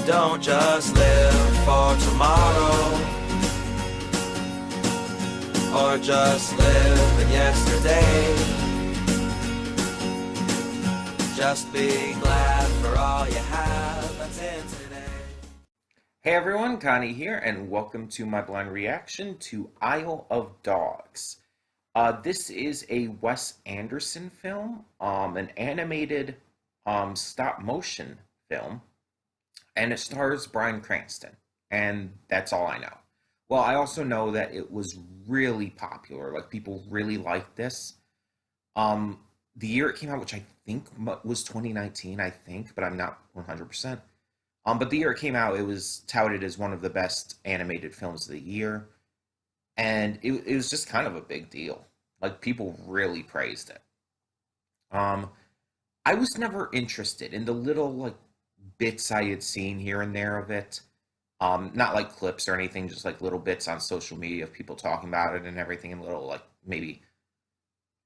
Don't just live for tomorrow, or just live in yesterday. Just be glad for all you have that's in today. Hey everyone, Connie here, and welcome to my blind reaction to Isle of Dogs. This is a Wes Anderson film, an animated stop motion film, and it stars Bryan Cranston, and that's all I know. Well, I also know that it was really popular, like people really liked this. Um, the year it came out, which I think was 2019, I think, but I'm not 100%. But the year it came out, it was touted as one of the best animated films of the year, and it was just kind of a big deal. Like people really praised it. Um, I was never interested in the little like bits I had seen here and there of it. Not like clips or anything, just like little bits on social media of people talking about it and everything, and little like maybe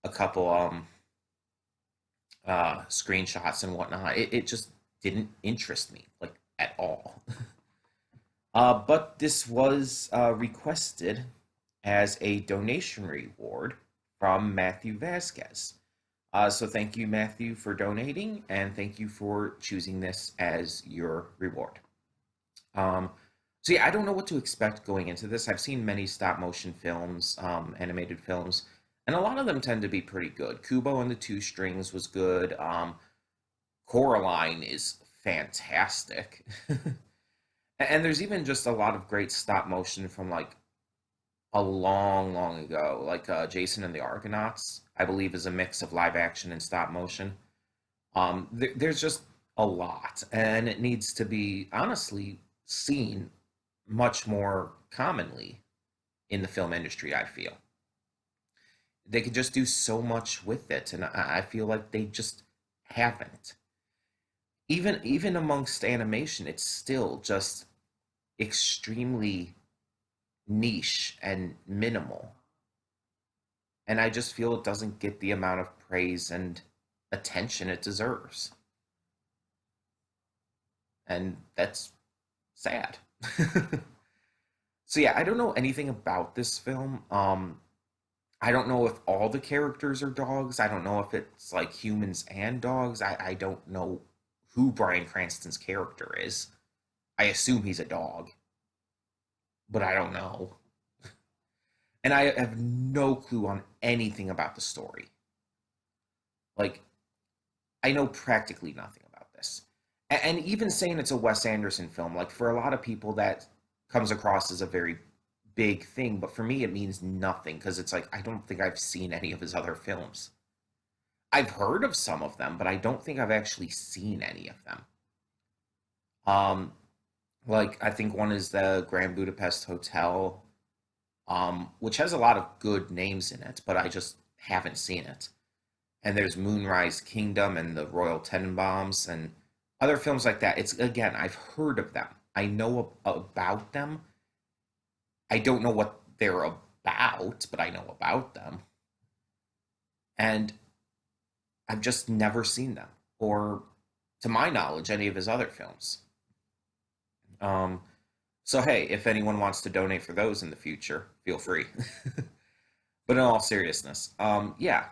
a couple screenshots and whatnot. It just didn't interest me like at all. But this was requested as a donation reward from Matthew Vasquez. So thank you, Matthew, for donating, and thank you for choosing this as your reward. Um, so yeah, I don't know what to expect going into this. I've seen many stop motion films, animated films, and a lot of them tend to be pretty good. Kubo and the Two Strings was good. Coraline is fantastic. And there's even just a lot of great stop motion from like a long, long ago, like Jason and the Argonauts, I believe, is a mix of live action and stop motion. There's just a lot, and it needs to be honestly seen much more commonly in the film industry. I feel they could just do so much with it, and I feel like they just haven't. Even amongst animation, it's still just extremely niche and minimal. And I just feel it doesn't get the amount of praise and attention it deserves. And that's sad. So yeah, I don't know anything about this film. I don't know if all the characters are dogs. I don't know if it's like humans and dogs. I don't know who Bryan Cranston's character is. I assume he's a dog, but I don't know. And I have no clue on anything about the story. Like, I know practically nothing about this. And even saying it's a Wes Anderson film, like for a lot of people, that comes across as a very big thing, but for me, it means nothing because it's like I don't think I've seen any of his other films. I've heard of some of them, but I don't think I've actually seen any of them. Um, like I think one is the Grand Budapest Hotel, which has a lot of good names in it, but I just haven't seen it. And there's Moonrise Kingdom and the Royal Tenenbaums and other films like that. It's again, I've heard of them. I know about them. I don't know what they're about, but I know about them. And I've just never seen them, or to my knowledge, any of his other films. Um, so hey, if anyone wants to donate for those in the future, feel free. But in all seriousness, yeah,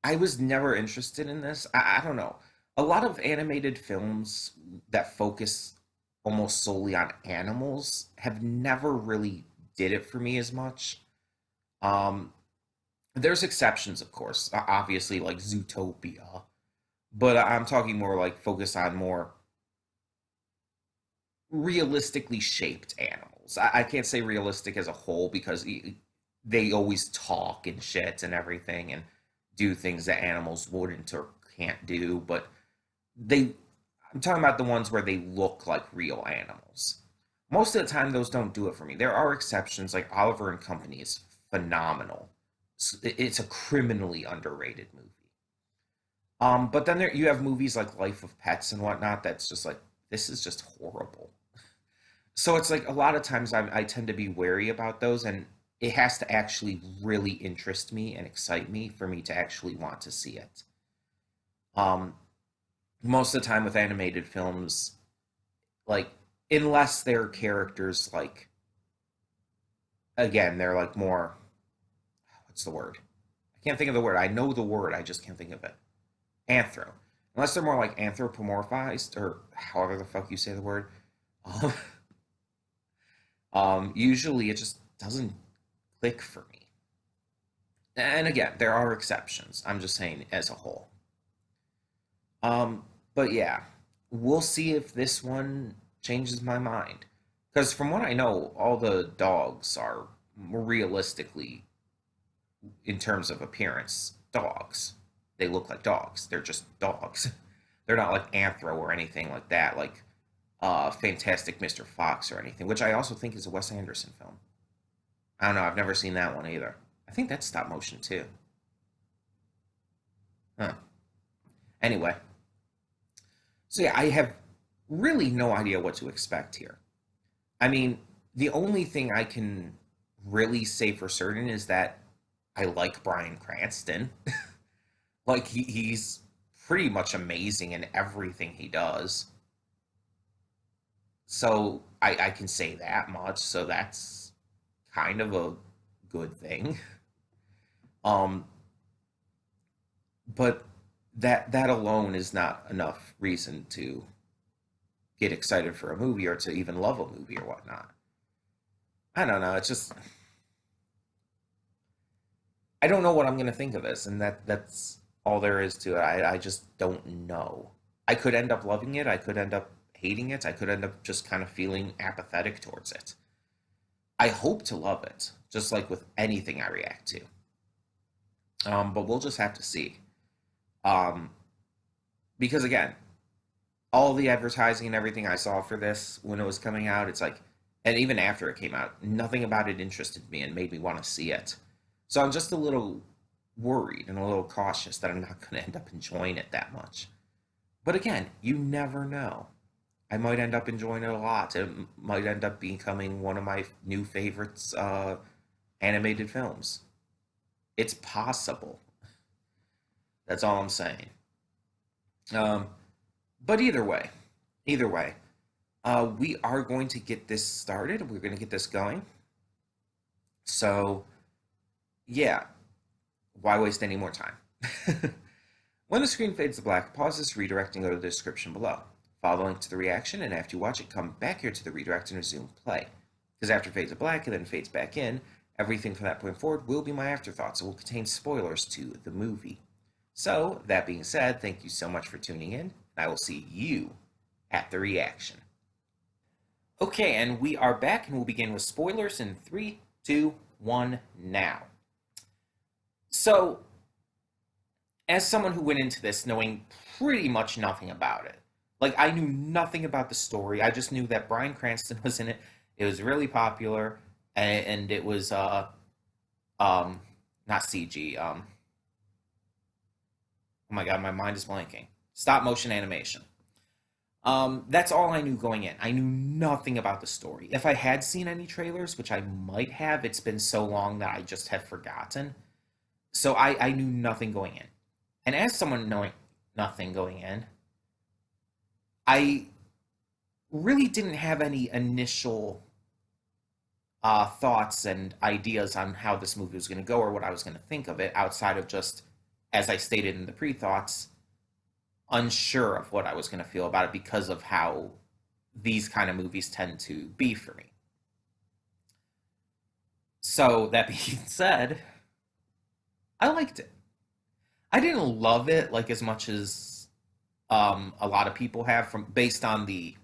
I was never interested in this. I don't know. A lot of animated films that focus almost solely on animals have never really did it for me as much. Um, there's exceptions, of course, obviously like Zootopia, but I'm talking more like focus on more realistically shaped animals. I can't say realistic as a whole because they always talk and shit and everything and do things that animals wouldn't or can't do, but they I'm talking about the ones where they look like real animals. Most of the time those don't do it for me. There are exceptions, like Oliver and Company is phenomenal. It's a criminally underrated movie. But then you have movies like Life of Pets and whatnot that's just like, this is just horrible. So it's like a lot of times I tend to be wary about those, and it has to actually really interest me and excite me for me to actually want to see it. Um, Most of the time with animated films, like unless their characters like again, they're like more what's the word? I can't think of the word. I know the word, I just can't think of it. Anthro. Unless they're more like anthropomorphized or however the fuck you say the word. Um, usually it just doesn't click for me. And again, there are exceptions. I'm just saying as a whole. Um, but yeah, we'll see if this one changes my mind. Because from what I know, all the dogs are realistically, in terms of appearance, dogs. They look like dogs. They're just dogs. They're not like Anthro or anything like that, like Fantastic Mr. Fox or anything, which I also think is a Wes Anderson film. I don't know. I've never seen that one either. I think that's stop motion too. Huh. Anyway, so yeah, I have really no idea what to expect here. I mean, the only thing I can really say for certain is that I like Bryan Cranston. Like he's pretty much amazing in everything he does. So I can say that much. So that's kind of a good thing. Um, but that alone is not enough reason to get excited for a movie or to even love a movie or whatnot. I don't know. It's just I don't know what I'm gonna think of this, and that's all there is to it. I just don't know. I could end up loving it. I could end up hating it. I could end up just kind of feeling apathetic towards it. I hope to love it, just like with anything I react to. But we'll just have to see. Um, because again, all the advertising and everything I saw for this when it was coming out, it's like, and even after it came out, nothing about it interested me and made me want to see it. So I'm just a little worried and a little cautious that I'm not going to end up enjoying it that much. But again, you never know. I might end up enjoying it a lot. It might end up becoming one of my new favorites animated films. It's possible. That's all I'm saying. Um, but either way, we are going to get this started. We're going to get this going. So, yeah, why waste any more time? When the screen fades to black, pause this redirect and go to the description below. Follow the link to the reaction, and after you watch it, come back here to the redirect and resume play. Because after it fades to black and then fades back in, everything from that point forward will be my afterthoughts. It will contain spoilers to the movie. So, that being said, thank you so much for tuning in. I will see you at the reaction. Okay, and we are back, and we'll begin with spoilers in 3, 2, 1, now. So, as someone who went into this knowing pretty much nothing about it, like I knew nothing about the story. I just knew that Bryan Cranston was in it. It was really popular, and it was um not CG. Oh my god, my mind is blanking. Stop motion animation. That's all I knew going in. I knew nothing about the story. If I had seen any trailers, which I might have, it's been so long that I just have forgotten. So I knew nothing going in. And as someone knowing nothing going in, I really didn't have any initial thoughts and ideas on how this movie was going to go or what I was going to think of it outside of just, as I stated in the pre thoughts, unsure of what I was going to feel about it because of how these kind of movies tend to be for me. So, that being said, I liked it. I didn't love it like as much as a lot of people have from based on the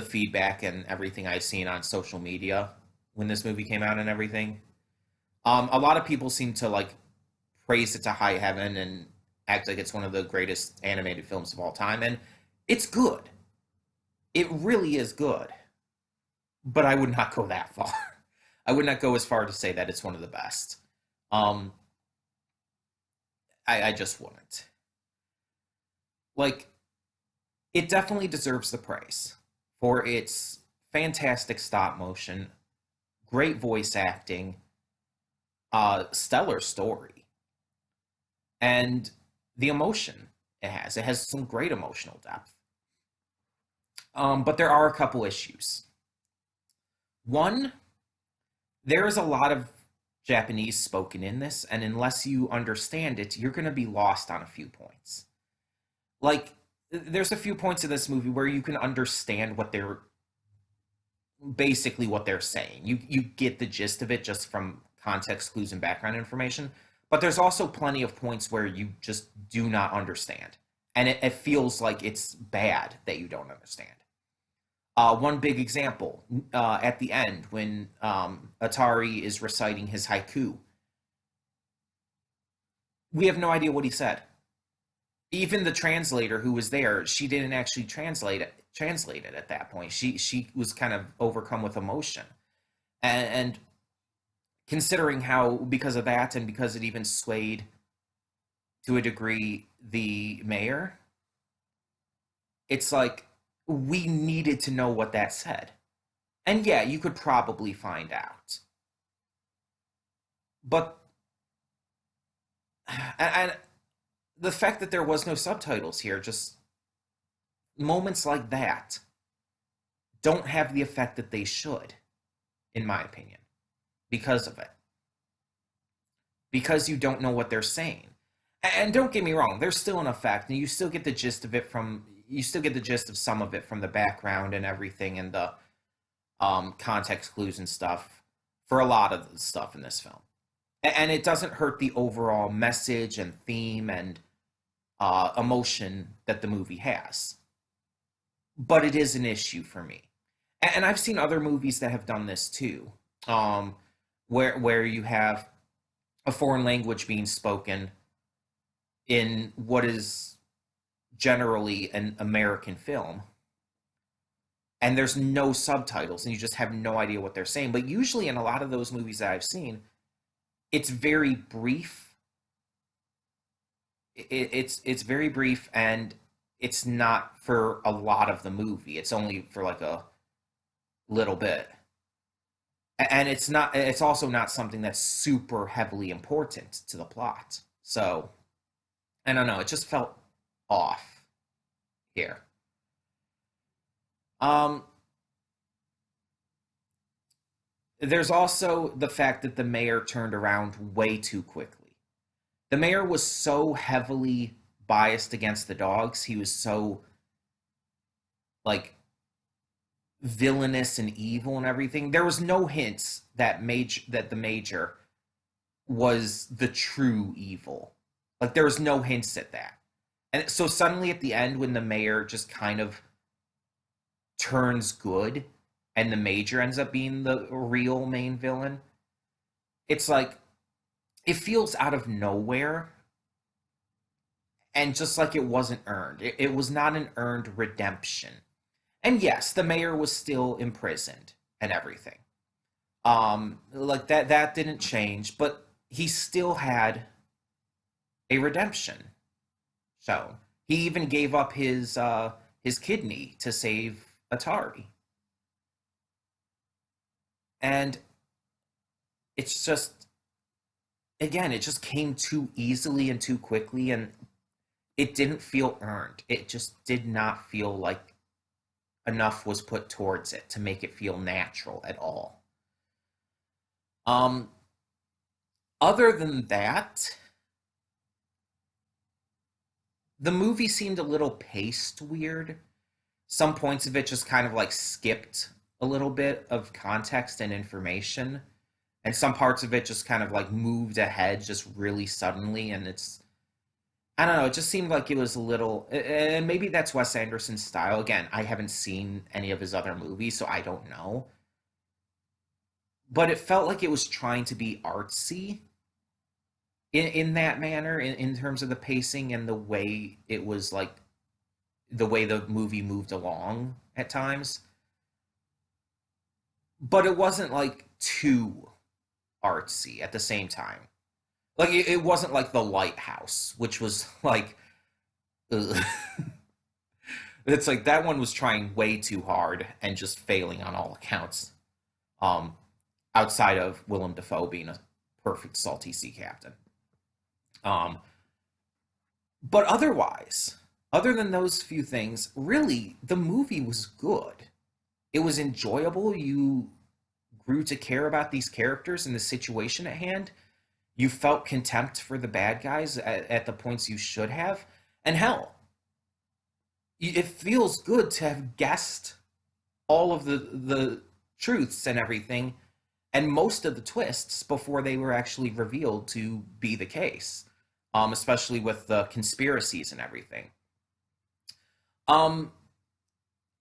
feedback and everything I've seen on social media when this movie came out and everything. A lot of people seem to like praise it to high heaven and act like it's one of the greatest animated films of all time, and it's good. It really is good, but I would not go that far. I would not go as far to say that it's one of the best. Um, I just wouldn't. Like, it definitely deserves the praise for its fantastic stop motion, great voice acting, stellar story, and the emotion it has. It has some great emotional depth. But there are a couple issues. One, there is a lot of Japanese spoken in this, and unless you understand it, you're going to be lost on a few points. Like, there's a few points in this movie where you can understand what they're saying. You get the gist of it just from context clues and background information. But there's also plenty of points where you just do not understand, and it feels like it's bad that you don't understand. One big example at the end when Atari is reciting his haiku, we have no idea what he said. Even the translator who was there, she didn't actually translate it at that point. She was kind of overcome with emotion, and considering how because of that and because it even swayed to a degree the mayor, it's like we needed to know what that said. And yeah, you could probably find out. But and the fact that there was no subtitles here, just moments like that don't have the effect that they should, in my opinion, because of it. Because you don't know what they're saying. And don't get me wrong, there's still an effect, and you still get the gist of it from you still get the gist of some of it from the background and everything and the context clues and stuff for a lot of the stuff in this film. And it doesn't hurt the overall message and theme and emotion that the movie has. But it is an issue for me. And I've seen other movies that have done this too, where you have a foreign language being spoken in what is generally an American film, and there's no subtitles, and you just have no idea what they're saying. But usually, in a lot of those movies that I've seen, it's very brief. It's very brief, and it's not for a lot of the movie. It's only for like a little bit, and it's not. It's also not something that's super heavily important to the plot. So I don't know. It just felt off here. Um, there's also the fact that the mayor turned around way too quickly. The mayor was so heavily biased against the dogs. He was so like villainous and evil and everything. There was no hints that the major was the true evil. Like there was no hints at that. And so suddenly at the end when the mayor just kind of turns good and the major ends up being the real main villain, it's like it feels out of nowhere and just like it wasn't earned. It was not an earned redemption. And yes, the mayor was still imprisoned and everything. Like that didn't change, but he still had a redemption. So he even gave up his kidney to save Atari. And it's just again, it just came too easily and too quickly, and it didn't feel earned. It just did not feel like enough was put towards it to make it feel natural at all. Um, Other than that, the movie seemed a little paced weird. Some points of it just kind of like skipped a little bit of context and information, and some parts of it just kind of like moved ahead just really suddenly, and it's I don't know, it just seemed like it was a little and maybe that's Wes Anderson's style. Again, I haven't seen any of his other movies, so I don't know. But it felt like it was trying to be artsy in that manner, in terms of the pacing and the way it was like the way the movie moved along at times. But it wasn't like too artsy at the same time. Like it wasn't like The Lighthouse, which was like ugh. It's like that one was trying way too hard and just failing on all accounts. Um, Outside of Willem Dafoe being a perfect salty sea captain. Um, but other than those few things, really, the movie was good. It was enjoyable. You grew to care about these characters and the situation at hand. You felt contempt for the bad guys at the points you should have. And hell, it feels good to have guessed all of the truths and everything and most of the twists before they were actually revealed to be the case, especially with the conspiracies and everything. Um,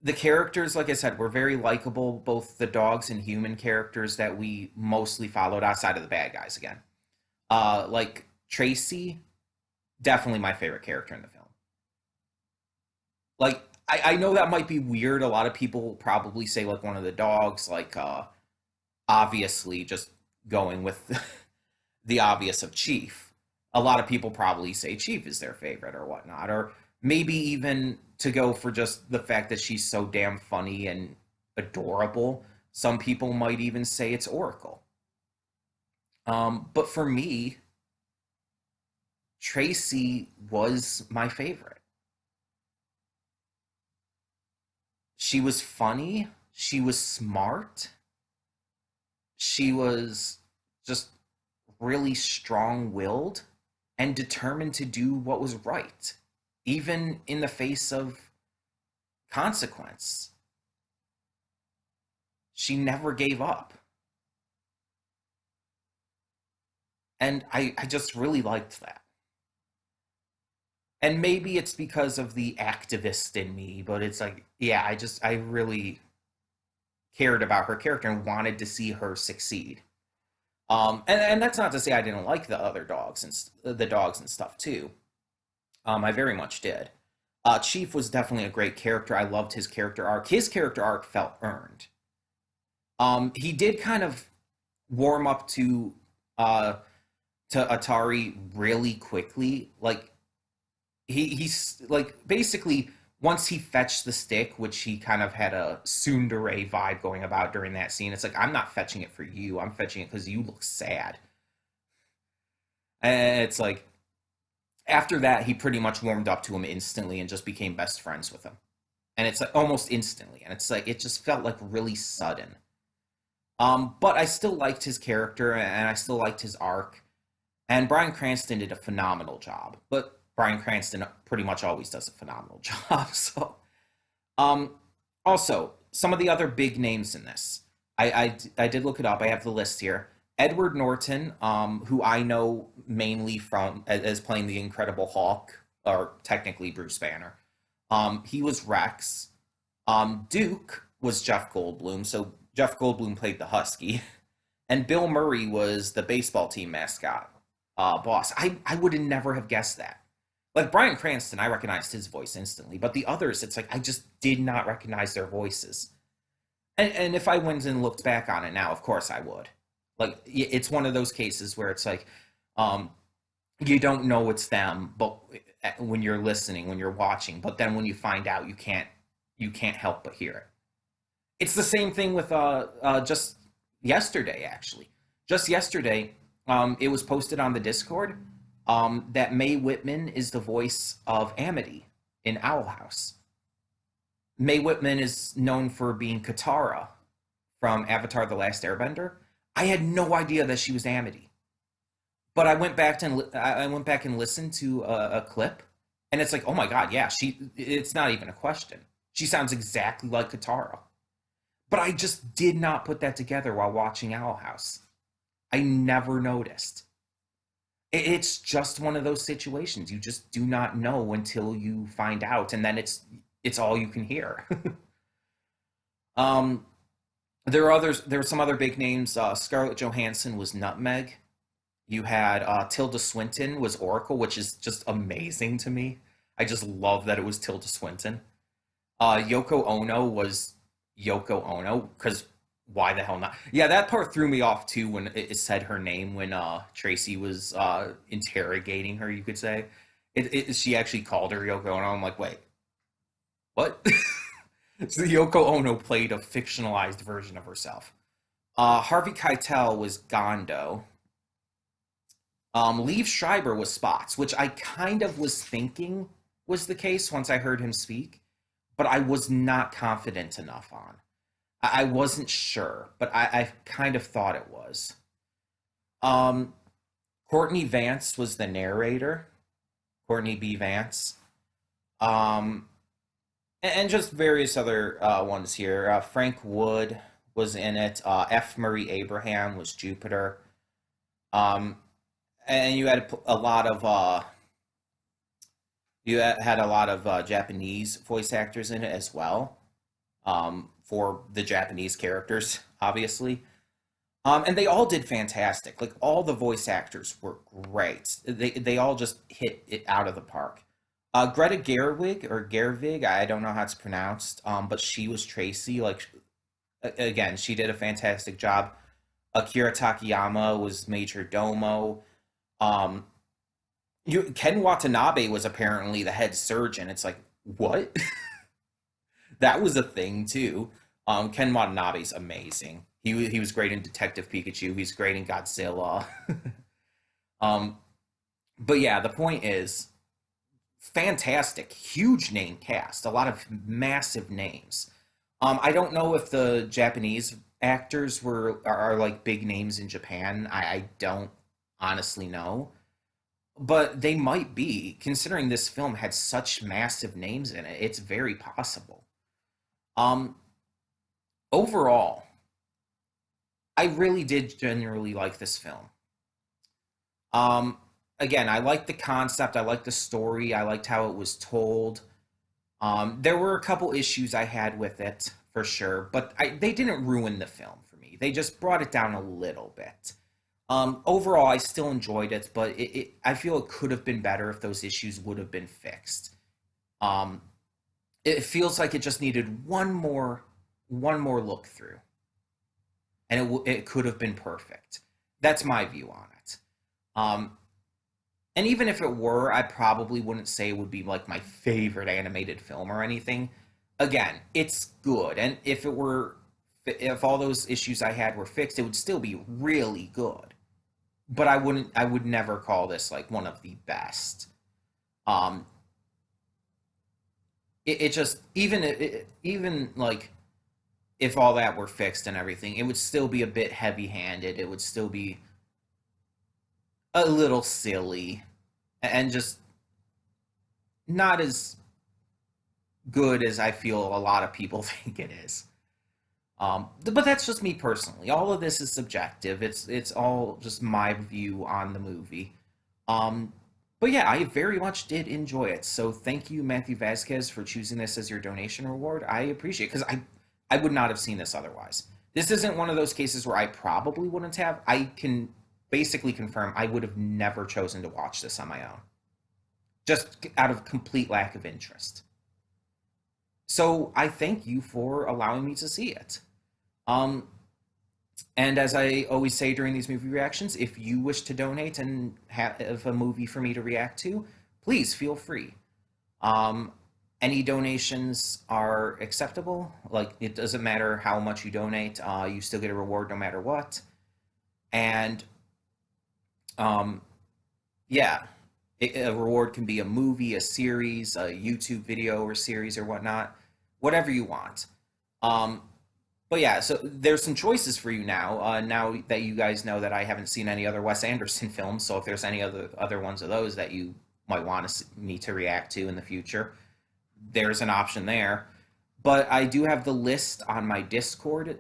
the characters, like I said, were very likable, both the dogs and human characters that we mostly followed outside of the bad guys again. Like Tracy, definitely my favorite character in the film. Like, I know that might be weird. A lot of people probably say like one of the dogs, like obviously just going with the obvious of Chief. A lot of people probably say Chief is their favorite or whatnot, or maybe even to go for just the fact that she's so damn funny and adorable. Some people might even say it's Oracle. But for me, Tracy was my favorite. She was funny. She was smart. She was just really strong willed and determined to do what was right, even in the face of consequence. She never gave up. And I just really liked that. And maybe it's because of the activist in me, but it's like, yeah, I really cared about her character and wanted to see her succeed. And that's not to say I didn't like the other dogs and the dogs and stuff too. I very much did. Chief was definitely a great character. I loved his character arc. His character arc felt earned. He did kind of warm up uh, to Atari really quickly. Like he's like basically once he fetched the stick, which he kind of had a tsundere vibe going about during that scene. It's like I'm not fetching it for you. I'm fetching it because you look sad. And it's like after that, he pretty much warmed up to him instantly and just became best friends with him. And it's like almost instantly, and it's like it just felt like really sudden. But I still liked his character and I still liked his arc. And Bryan Cranston did a phenomenal job. But Bryan Cranston pretty much always does a phenomenal job. So, um, also some of the other big names in this, I did look it up. I have the list here. Edward Norton, who I know mainly from as playing the Incredible Hulk, or technically Bruce Banner. He was Rex. Duke was Jeff Goldblum. So Jeff Goldblum played the Husky, and Bill Murray was the baseball team mascot boss. I would have never have guessed that. Like Bryan Cranston, I recognized his voice instantly, but the others, it's like I just did not recognize their voices. And if I went and looked back on it now, of course I would. Like it's one of those cases where it's like um, you don't know it's them, but when you're listening, when you're watching, but then when you find out, you can't help but hear it. It's the same thing with just yesterday actually. Just yesterday, it was posted on the Discord that Mae Whitman is the voice of Amity in Owl House. Mae Whitman is known for being Katara from Avatar: The Last Airbender. I had no idea that she was Amity, but I went back and listened to a clip, and it's like, oh my god, yeah, she. It's not even a question. She sounds exactly like Katara. But I just did not put that together while watching Owl House. I never noticed. It's just one of those situations. You just do not know until you find out, and then it's all you can hear. um, there are others. There were some other big names. Scarlett Johansson was Nutmeg. You had Tilda Swinton was Oracle, which is just amazing to me. I just love that it was Tilda Swinton. Yoko Ono was Yoko Ono because why the hell not? Yeah, that part threw me off too when it said her name when Tracy was interrogating her. You could say she actually called her Yoko Ono. I'm like, wait, what? So Yoko Ono played a fictionalized version of herself. Harvey Keitel was Gondo. Liev Schreiber was Spots, which I kind of was thinking was the case once I heard him speak, but I was not confident enough on. I wasn't sure, but I kind of thought it was. Um, Courtney Vance was the narrator, Courtney B. Vance. Um, and just various other ones here. Frank Wood was in it. F. Murray Abraham was Jupiter. Um, and you had a lot of Japanese voice actors in it as well, for the Japanese characters, obviously. And they all did fantastic. Like all the voice actors were great. They all just hit it out of the park. Greta Gerwig or Gerwig, I don't know how it's pronounced, but she was Tracy. Like again, she did a fantastic job. Akira Takayama was Major Domo. Um, Ken Watanabe was apparently the head surgeon. It's like what? That was a thing too. Ken Watanabe's amazing. He was great in Detective Pikachu. He's great in Godzilla. um, but yeah, the point is fantastic, huge name cast, a lot of massive names. I don't know if the Japanese actors are like big names in Japan. I don't honestly know, but they might be considering this film had such massive names in it. It's very possible. Um, Overall, I really did generally like this film. Um, Again, I liked the concept, I liked the story, I liked how it was told. There were a couple issues I had with it for sure, but they didn't ruin the film for me. They just brought it down a little bit. Overall, I still enjoyed it, but I feel it could have been better if those issues would have been fixed. Um, it feels like it just needed one more look through, and it could have been perfect. That's my view on it. Um, and even if it were, I probably wouldn't say it would be like my favorite animated film or anything. Again, it's good, and if all those issues I had were fixed, it would still be really good. But I would never call this like one of the best. Um, it just even like if all that were fixed and everything, it would still be a bit heavy-handed. It would still be a little silly and just not as good as I feel a lot of people think it is. But that's just me personally. All of this is subjective. It's all just my view on the movie. Um, but yeah, I very much did enjoy it. So thank you, Matthew Vasquez, for choosing this as your donation reward. I appreciate it because I would not have seen this otherwise. This isn't one of those cases where I probably wouldn't have. I can basically confirm I would have never chosen to watch this on my own, just out of complete lack of interest. So I thank you for allowing me to see it. Um, and as I always say during these movie reactions, if you wish to donate and have a movie for me to react to, please feel free. Um, any donations are acceptable. Like, it doesn't matter how much you donate, you still get a reward no matter what. And um, yeah, a reward can be a movie, a series, a YouTube video or series or whatnot, whatever you want. Um, but yeah, so there's some choices for you now. Now that you guys know that I haven't seen any other Wes Anderson films, so if there's any other ones of those that you might want me to react to in the future, there's an option there. But I do have the list on my Discord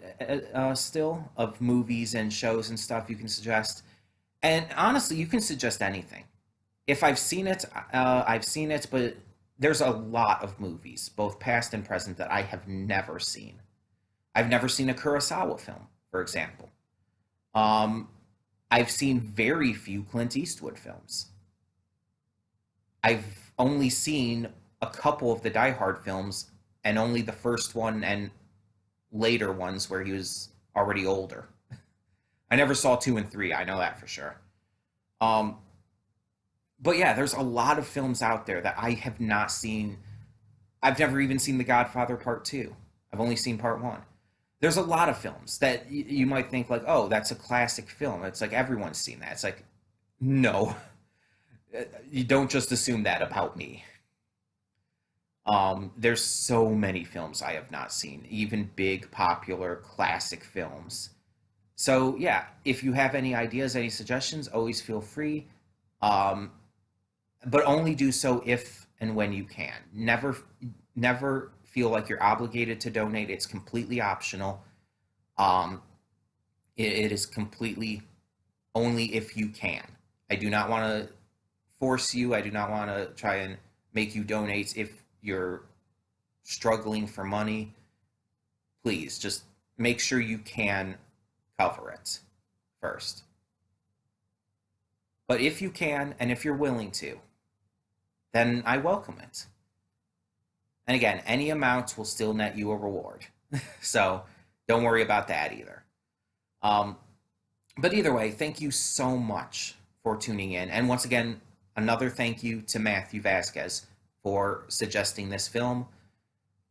still of movies and shows and stuff you can suggest. And honestly, you can suggest anything. If I've seen it, I've seen it, but there's a lot of movies, both past and present, that I have never seen. I've never seen a Kurosawa film, for example. Um, I've seen very few Clint Eastwood films. I've only seen a couple of the Die Hard films, and only the first one and later ones where he was already older. I never saw two and three. I know that for sure. Um, but yeah, there's a lot of films out there that I have not seen. I've never even seen The Godfather Part Two. I've only seen Part One. There's a lot of films that you might think like, oh, that's a classic film. It's like everyone's seen that. It's like, no, you don't just assume that about me. There's so many films I have not seen, even big, popular, classic films. So yeah, if you have any ideas, any suggestions, always feel free. Um, but only do so if and when you can. Never feel like you're obligated to donate. It's completely optional. Um, it is completely only if you can. I do not want to force you. I do not want to try and make you donate if you're struggling for money. Please just make sure you can cover it first. But if you can and if you're willing to, then I welcome it. And again, any amount will still net you a reward. So don't worry about that either. Um, but either way, thank you so much for tuning in. And once again, another thank you to Matthew Vasquez for suggesting this film.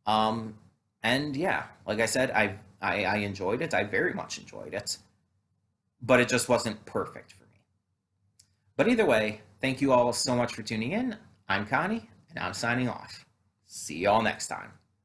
Um, and yeah, like I said, I enjoyed it. I very much enjoyed it, but it just wasn't perfect for me. But either way, thank you all so much for tuning in. I'm Connie, and I'm signing off. See y'all next time.